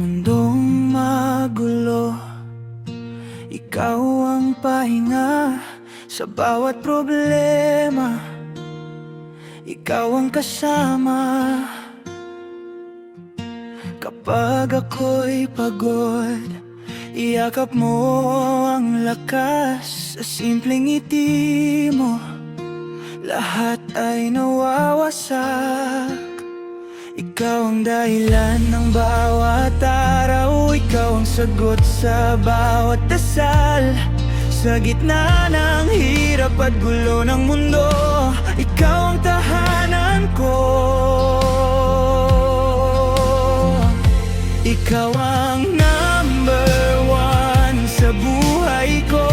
mundong magulo, ikaw ang pahinga sa bawat problema. Ikaw ang kasama kapag ako'y pagod. Iyakap mo ang lakas sa simpleng ngiti mo. Lahat ay nawawasak. Ikaw ang dahilan ng bawat araw. Ikaw ang sagot sa bawat dasal. Sa gitna ng hirap at gulo ng mundo, ikaw ang tahanan ko. Ikaw ang number one sa buhay ko.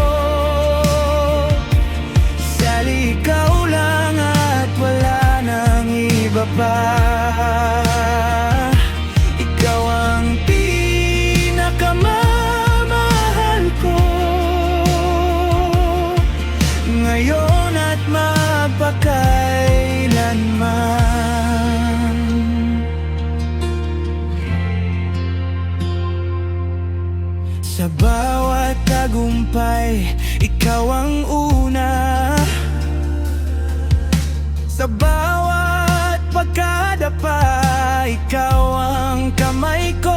Sali ikaw lang at wala nang iba pa. Ikaw ang pinakamamahal ko, ngayon at magpakailanman. Sa bawat tagumpay, ikaw ang una. Sa bawat pagkadapa, ikaw ang kamay ko.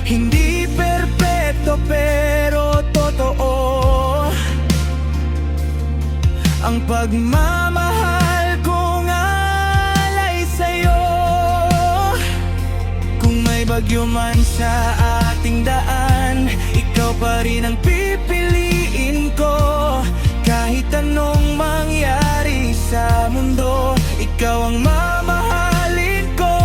Hindi perpekto pero totoo ang pagmamahal kong alay sa'yo. Kung may bagyo man sa ating daan, ikaw pa rin ang pipiliin ko. Kahit anong mangyari sa mundo, ikaw ang mamahalin ko.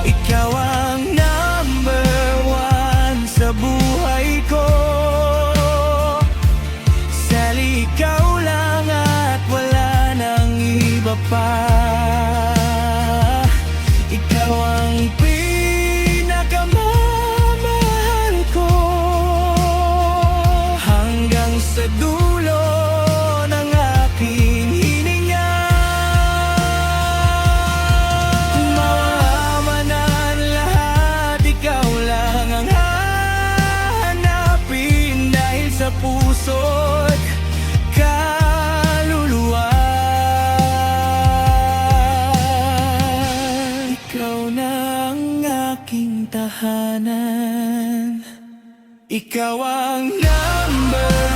Ikaw ang number one sa buhay ko. Sali ikaw lang at wala nang iba pa. Ikaw ang pinakamamahal ko. Hanggang sa dulo ng aking hininga, mawaman ang lahat, ikaw lang ang hahanapin. Dahil sa puso't kaluluwa, ikaw na ang aking tahanan. Ikaw ang number